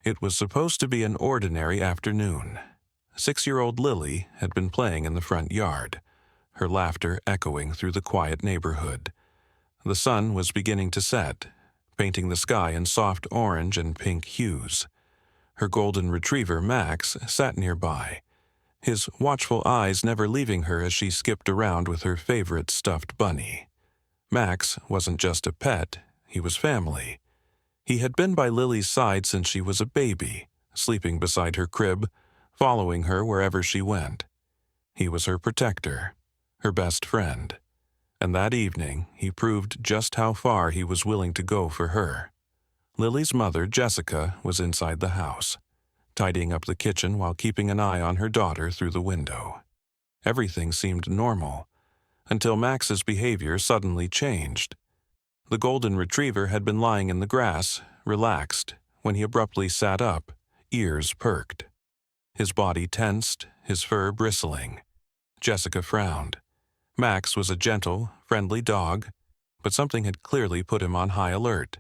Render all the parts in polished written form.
It was supposed to be an ordinary afternoon. 6-year-old Lily had been playing in the front yard, her laughter echoing through the quiet neighborhood. The sun was beginning to set, painting the sky in soft orange and pink hues. Her golden retriever, Max, sat nearby, his watchful eyes never leaving her as she skipped around with her favorite stuffed bunny. Max wasn't just a pet, he was family. He had been by Lily's side since she was a baby, sleeping beside her crib, following her wherever she went. He was her protector, her best friend. And that evening, he proved just how far he was willing to go for her. Lily's mother, Jessica, was inside the house, tidying up the kitchen while keeping an eye on her daughter through the window. Everything seemed normal, until Max's behavior suddenly changed. The golden retriever had been lying in the grass, relaxed, when he abruptly sat up, ears perked. His body tensed, his fur bristling. Jessica frowned. Max was a gentle, friendly dog, but something had clearly put him on high alert.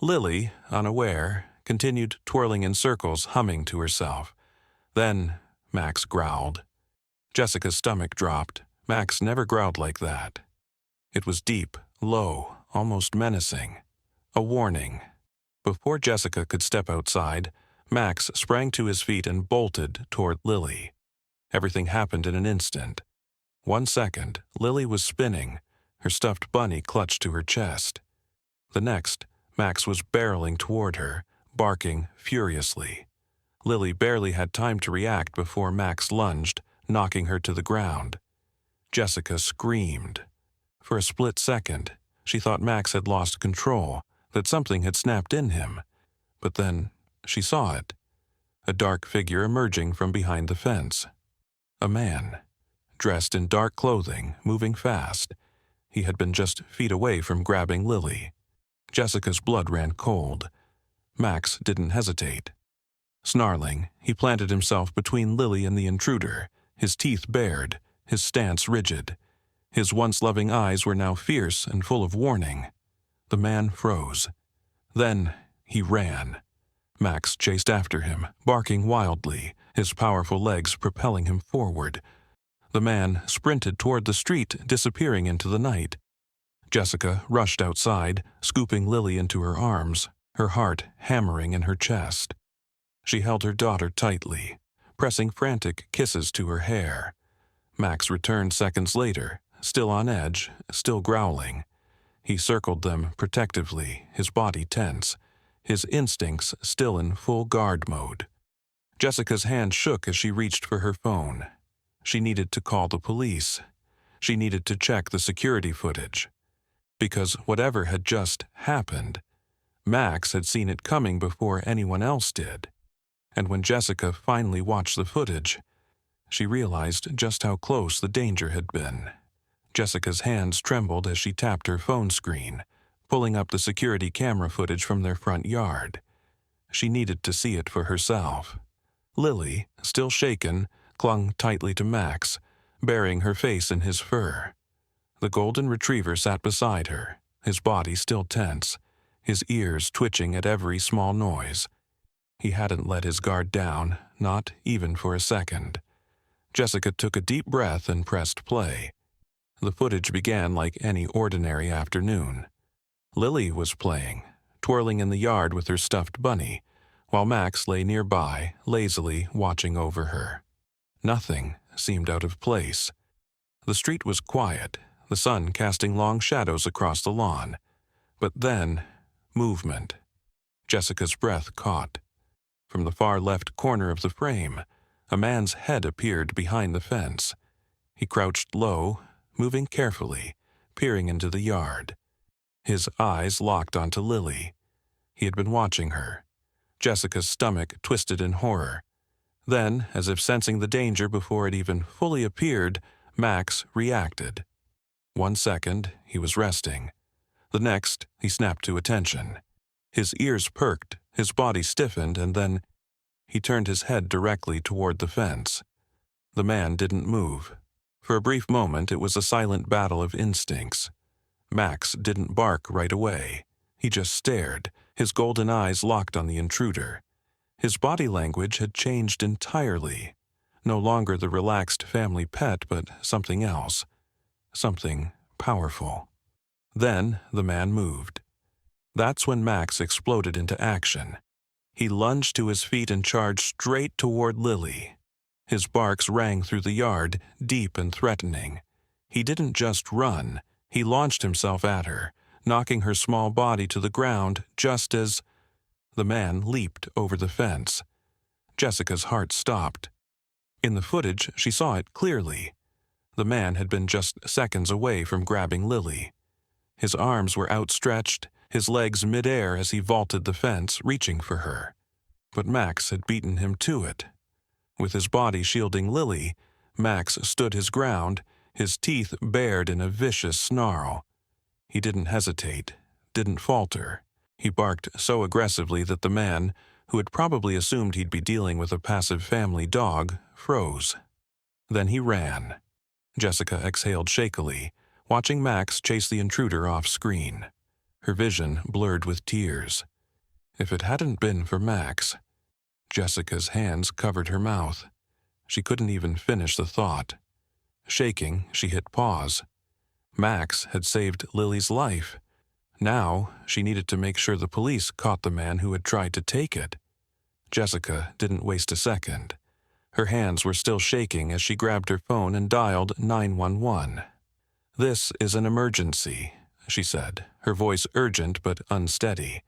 Lily, unaware, continued twirling in circles, humming to herself. Then Max growled. Jessica's stomach dropped. Max never growled like that. It was deep, low, almost menacing. A warning. Before Jessica could step outside, Max sprang to his feet and bolted toward Lily. Everything happened in an instant. 1 second, Lily was spinning, her stuffed bunny clutched to her chest. The next, Max was barreling toward her, barking furiously. Lily barely had time to react before Max lunged, knocking her to the ground. Jessica screamed. For a split second, she thought Max had lost control, that something had snapped in him. But then she saw it. A dark figure emerging from behind the fence. A man, dressed in dark clothing, moving fast. He had been just feet away from grabbing Lily. Jessica's blood ran cold. Max didn't hesitate. Snarling, he planted himself between Lily and the intruder, his teeth bared, his stance rigid. His once loving eyes were now fierce and full of warning. The man froze. Then he ran. Max chased after him, barking wildly, his powerful legs propelling him forward. The man sprinted toward the street, disappearing into the night. Jessica rushed outside, scooping Lily into her arms, her heart hammering in her chest. She held her daughter tightly, pressing frantic kisses to her hair. Max returned seconds later, still on edge, still growling. He circled them protectively, his body tense, his instincts still in full guard mode. Jessica's hand shook as she reached for her phone. She needed to call the police. She needed to check the security footage. Because whatever had just happened, Max had seen it coming before anyone else did. And when Jessica finally watched the footage, she realized just how close the danger had been. Jessica's hands trembled as she tapped her phone screen, pulling up the security camera footage from their front yard. She needed to see it for herself. Lily, still shaken, clung tightly to Max, burying her face in his fur. The golden retriever sat beside her, his body still tense, his ears twitching at every small noise. He hadn't let his guard down, not even for a second. Jessica took a deep breath and pressed play. The footage began like any ordinary afternoon. Lily was playing, twirling in the yard with her stuffed bunny, while Max lay nearby, lazily watching over her. Nothing seemed out of place. The street was quiet, the sun casting long shadows across the lawn. But then, movement. Jessica's breath caught. From the far left corner of the frame, a man's head appeared behind the fence. He crouched low, moving carefully, peering into the yard. His eyes locked onto Lily. He had been watching her. Jessica's stomach twisted in horror. Then, as if sensing the danger before it even fully appeared, Max reacted. 1 second, he was resting. The next, he snapped to attention. His ears perked, his body stiffened, and then he turned his head directly toward the fence. The man didn't move. For a brief moment, it was a silent battle of instincts. Max didn't bark right away. He just stared, his golden eyes locked on the intruder. His body language had changed entirely. No longer the relaxed family pet, but something else. Something powerful. Then the man moved. That's when Max exploded into action. He lunged to his feet and charged straight toward Lily. His barks rang through the yard, deep and threatening. He didn't just run. He launched himself at her, knocking her small body to the ground just as the man leaped over the fence. Jessica's heart stopped. In the footage, she saw it clearly. The man had been just seconds away from grabbing Lily. His arms were outstretched, his legs midair as he vaulted the fence, reaching for her. But Max had beaten him to it. With his body shielding Lily, Max stood his ground, his teeth bared in a vicious snarl. He didn't hesitate, didn't falter. He barked so aggressively that the man, who had probably assumed he'd be dealing with a passive family dog, froze. Then he ran. Jessica exhaled shakily, watching Max chase the intruder off screen. Her vision blurred with tears. If it hadn't been for Max... Jessica's hands covered her mouth. She couldn't even finish the thought. Shaking, she hit pause. Max had saved Lily's life. Now, she needed to make sure the police caught the man who had tried to take it. Jessica didn't waste a second. Her hands were still shaking as she grabbed her phone and dialed 911. "This is an emergency," she said, her voice urgent but unsteady.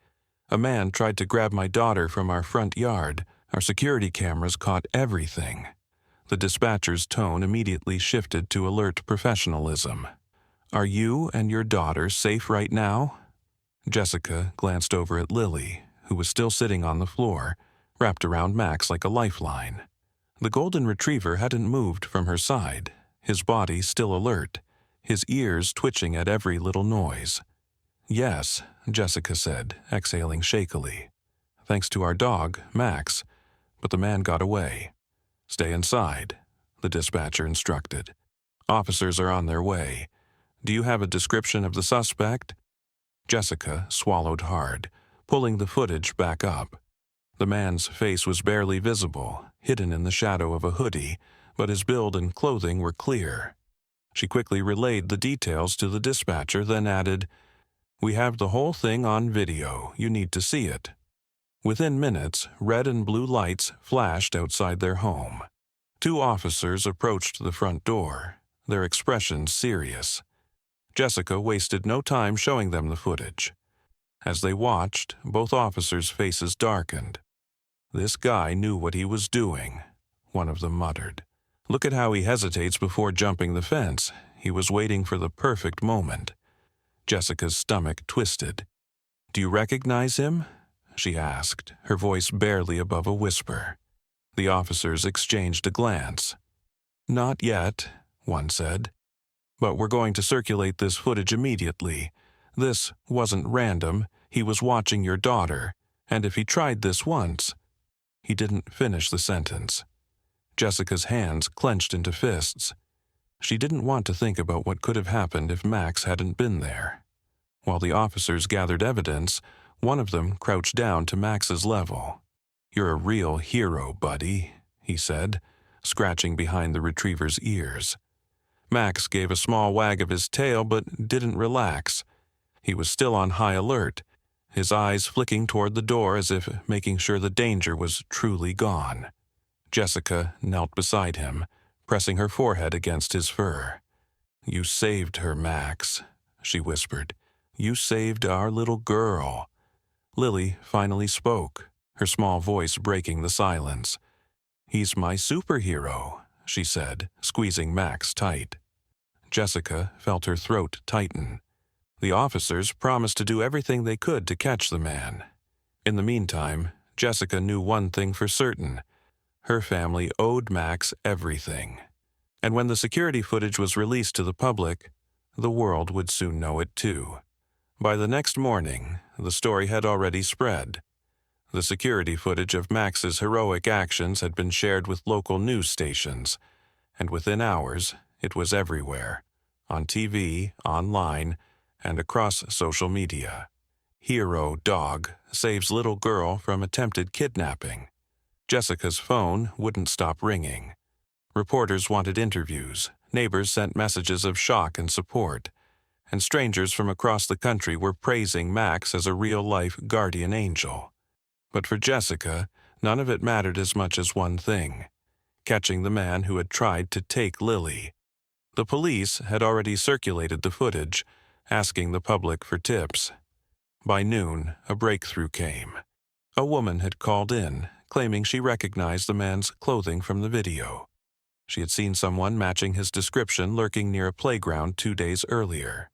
"A man tried to grab my daughter from our front yard. Our security cameras caught everything." The dispatcher's tone immediately shifted to alert professionalism. "Are you and your daughter safe right now?" Jessica glanced over at Lily, who was still sitting on the floor, wrapped around Max like a lifeline. The golden retriever hadn't moved from her side, his body still alert, his ears twitching at every little noise. "Yes," Jessica said, exhaling shakily. "Thanks to our dog, Max. But the man got away." "Stay inside," the dispatcher instructed. "Officers are on their way. Do you have a description of the suspect?" Jessica swallowed hard, pulling the footage back up. The man's face was barely visible, hidden in the shadow of a hoodie, but his build and clothing were clear. She quickly relayed the details to the dispatcher, then added, "We have the whole thing on video. You need to see it." Within minutes, red and blue lights flashed outside their home. Two officers approached the front door, their expressions serious. Jessica wasted no time showing them the footage. As they watched, both officers' faces darkened. "This guy knew what he was doing," one of them muttered. "Look at how he hesitates before jumping the fence. He was waiting for the perfect moment." Jessica's stomach twisted. "Do you recognize him?" she asked, her voice barely above a whisper. The officers exchanged a glance. "Not yet," one said. "But we're going to circulate this footage immediately. This wasn't random. He was watching your daughter, and if he tried this once..." He didn't finish the sentence. Jessica's hands clenched into fists. She didn't want to think about what could have happened if Max hadn't been there. While the officers gathered evidence, one of them crouched down to Max's level. "You're a real hero, buddy," he said, scratching behind the retriever's ears. Max gave a small wag of his tail but didn't relax. He was still on high alert, his eyes flicking toward the door as if making sure the danger was truly gone. Jessica knelt beside him, pressing her forehead against his fur. "You saved her, Max," she whispered. "You saved our little girl." Lily finally spoke, her small voice breaking the silence. "He's my superhero," she said, squeezing Max tight. Jessica felt her throat tighten. The officers promised to do everything they could to catch the man. In the meantime, Jessica knew one thing for certain. Her family owed Max everything. And when the security footage was released to the public, the world would soon know it too. By the next morning, the story had already spread. The security footage of Max's heroic actions had been shared with local news stations, and within hours, it was everywhere, on TV, online, and across social media. "Hero dog saves little girl from attempted kidnapping." Jessica's phone wouldn't stop ringing. Reporters wanted interviews, neighbors sent messages of shock and support, and strangers from across the country were praising Max as a real-life guardian angel. But for Jessica, none of it mattered as much as one thing: catching the man who had tried to take Lily. The police had already circulated the footage, asking the public for tips. By noon, a breakthrough came. A woman had called in, claiming she recognized the man's clothing from the video. She had seen someone matching his description lurking near a playground 2 days earlier.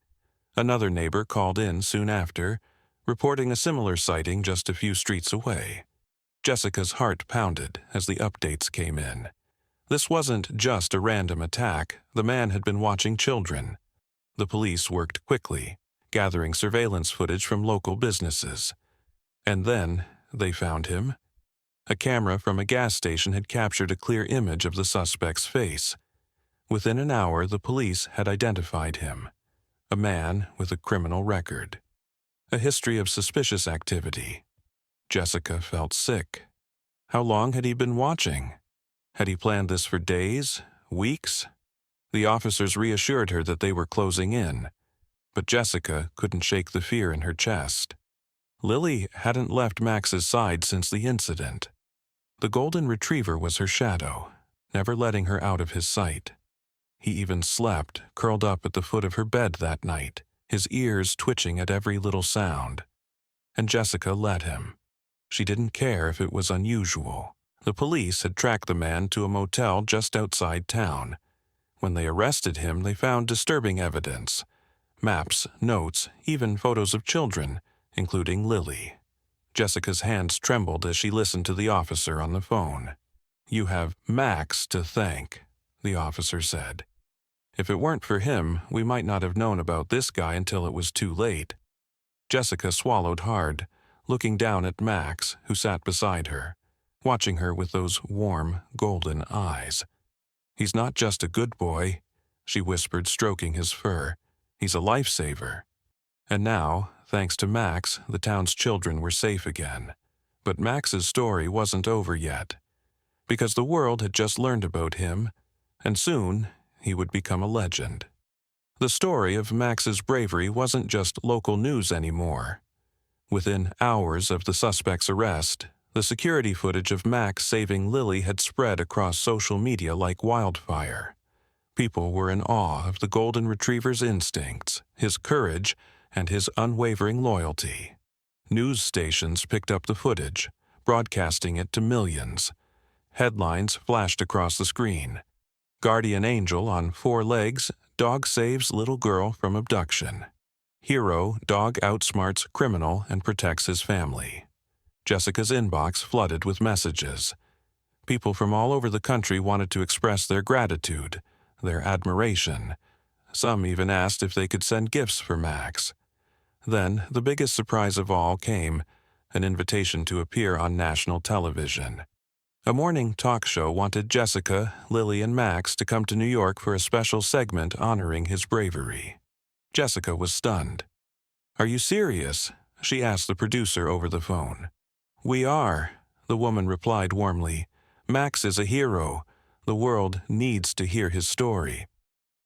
Another neighbor called in soon after, reporting a similar sighting just a few streets away. Jessica's heart pounded as the updates came in. This wasn't just a random attack. The man had been watching children. The police worked quickly, gathering surveillance footage from local businesses. And then they found him. A camera from a gas station had captured a clear image of the suspect's face. Within an hour, the police had identified him. A man with a criminal record. A history of suspicious activity. Jessica felt sick. How long had he been watching? Had he planned this for days, weeks? The officers reassured her that they were closing in, but Jessica couldn't shake the fear in her chest. Lily hadn't left Max's side since the incident. The golden retriever was her shadow, never letting her out of his sight. He even slept, curled up at the foot of her bed that night, his ears twitching at every little sound. And Jessica let him. She didn't care if it was unusual. The police had tracked the man to a motel just outside town. When they arrested him, they found disturbing evidence: maps, notes, even photos of children, including Lily. Jessica's hands trembled as she listened to the officer on the phone. "You have Max to thank," the officer said. "If it weren't for him, we might not have known about this guy until it was too late." Jessica swallowed hard, looking down at Max, who sat beside her, watching her with those warm, golden eyes. "He's not just a good boy," she whispered, stroking his fur. "He's a lifesaver." And now, thanks to Max, the town's children were safe again. But Max's story wasn't over yet, because the world had just learned about him, and soon he would become a legend. The story of Max's bravery wasn't just local news anymore. Within hours of the suspect's arrest, the security footage of Max saving Lily had spread across social media like wildfire. People were in awe of the golden retriever's instincts, his courage, and his unwavering loyalty. News stations picked up the footage, broadcasting it to millions. Headlines flashed across the screen: "Guardian Angel on 4 legs, dog saves little girl from abduction." "Hero, dog outsmarts criminal and protects his family." Jessica's inbox flooded with messages. People from all over the country wanted to express their gratitude, their admiration. Some even asked if they could send gifts for Max. Then, the biggest surprise of all came: an invitation to appear on national television. A morning talk show wanted Jessica, Lily, and Max to come to New York for a special segment honoring his bravery. Jessica was stunned. "Are you serious?" she asked the producer over the phone. "We are," the woman replied warmly. "Max is a hero. The world needs to hear his story."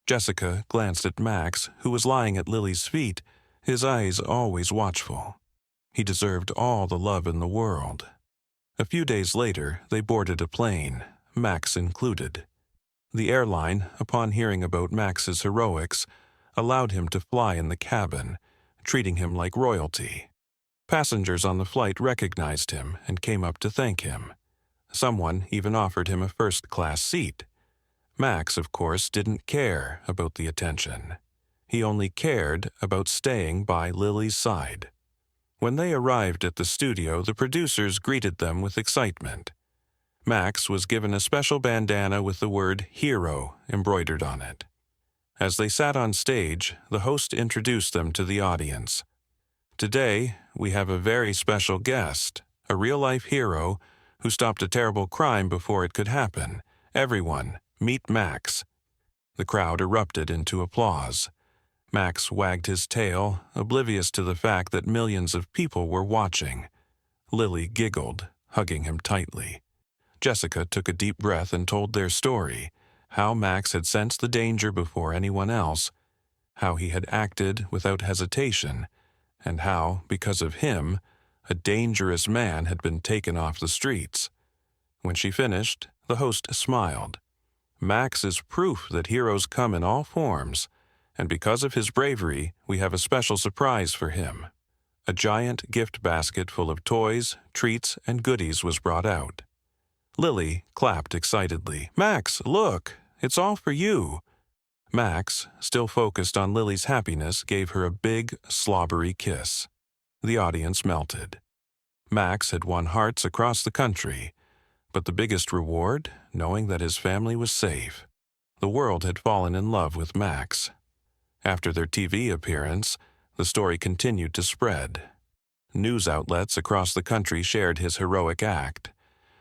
Jessica glanced at Max, who was lying at Lily's feet, his eyes always watchful. He deserved all the love in the world. A few days later, they boarded a plane, Max included. The airline, upon hearing about Max's heroics, allowed him to fly in the cabin, treating him like royalty. Passengers on the flight recognized him and came up to thank him. Someone even offered him a first-class seat. Max, of course, didn't care about the attention. He only cared about staying by Lily's side. When they arrived at the studio, the producers greeted them with excitement. Max was given a special bandana with the word "hero" embroidered on it. As they sat on stage, the host introduced them to the audience. "Today, we have a very special guest, a real-life hero who stopped a terrible crime before it could happen. Everyone, meet Max." The crowd erupted into applause. Max wagged his tail, oblivious to the fact that millions of people were watching. Lily giggled, hugging him tightly. Jessica took a deep breath and told their story, how Max had sensed the danger before anyone else, how he had acted without hesitation, and how, because of him, a dangerous man had been taken off the streets. When she finished, the host smiled. Max is proof that heroes come in all forms, and because of his bravery, we have a special surprise for him. A giant gift basket full of toys, treats, and goodies was brought out. Lily clapped excitedly. "Max, look! It's all for you!" Max, still focused on Lily's happiness, gave her a big, slobbery kiss. The audience melted. Max had won hearts across the country, but the biggest reward, knowing that his family was safe. The world had fallen in love with Max. After their TV appearance, the story continued to spread. News outlets across the country shared his heroic act,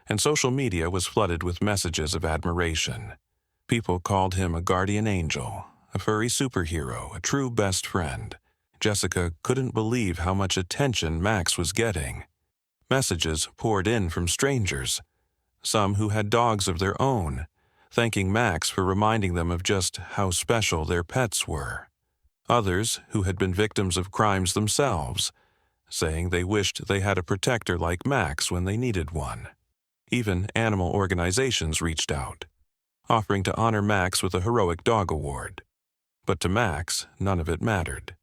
and social media was flooded with messages of admiration. People called him a guardian angel, a furry superhero, a true best friend. Jessica couldn't believe how much attention Max was getting. Messages poured in from strangers, some who had dogs of their own, thanking Max for reminding them of just how special their pets were. Others who had been victims of crimes themselves, saying they wished they had a protector like Max when they needed one. Even animal organizations reached out, offering to honor Max with a heroic dog award. But to Max, none of it mattered.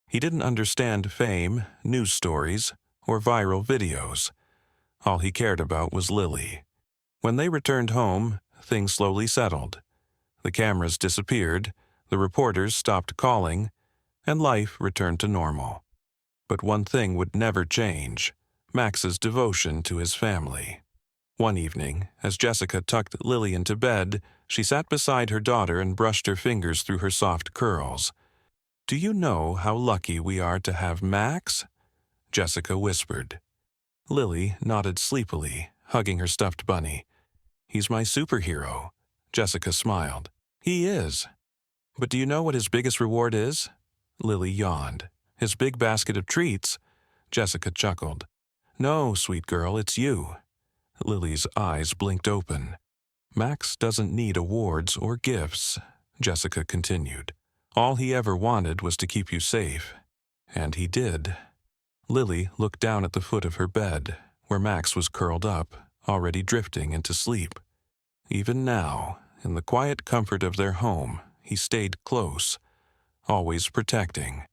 He didn't understand fame, news stories, or viral videos. All he cared about was Lily. When they returned home, things slowly settled. The cameras disappeared, the reporters stopped calling, and life returned to normal. But one thing would never change: Max's devotion to his family. One evening, as Jessica tucked Lily into bed, she sat beside her daughter and brushed her fingers through her soft curls. "Do you know how lucky we are to have Max?" Jessica whispered. Lily nodded sleepily, hugging her stuffed bunny. "He's my superhero." Jessica smiled. "He is. But do you know what his biggest reward is?" Lily yawned. "His big basket of treats?" Jessica chuckled. "No, sweet girl, it's you." Lily's eyes blinked open. "Max doesn't need awards or gifts," Jessica continued. "All he ever wanted was to keep you safe. And he did." Lily looked down at the foot of her bed, where Max was curled up, already drifting into sleep. Even now, in the quiet comfort of their home, he stayed close, always protecting.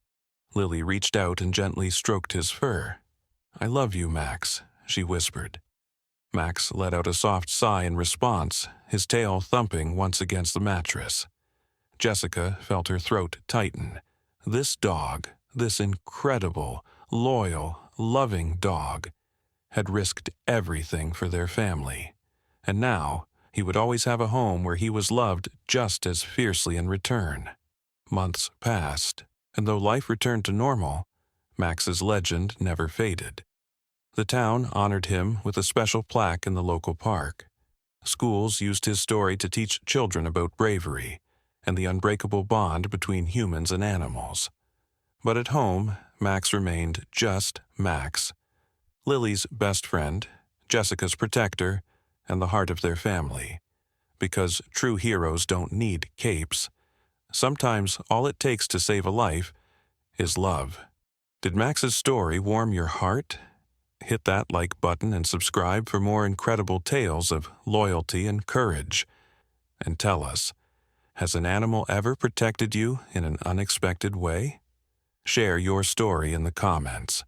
Lily reached out and gently stroked his fur. "I love you, Max," she whispered. Max let out a soft sigh in response, his tail thumping once against the mattress. Jessica felt her throat tighten. This dog, this incredible, loyal, loving dog, had risked everything for their family. And now, he would always have a home where he was loved just as fiercely in return. Months passed, and though life returned to normal, Max's legend never faded. The town honored him with a special plaque in the local park. Schools used his story to teach children about bravery and the unbreakable bond between humans and animals. But at home, Max remained just Max, Lily's best friend, Jessica's protector, and the heart of their family. Because true heroes don't need capes. Sometimes all it takes to save a life is love. Did Max's story warm your heart? Hit that like button and subscribe for more incredible tales of loyalty and courage. And tell us, has an animal ever protected you in an unexpected way? Share your story in the comments.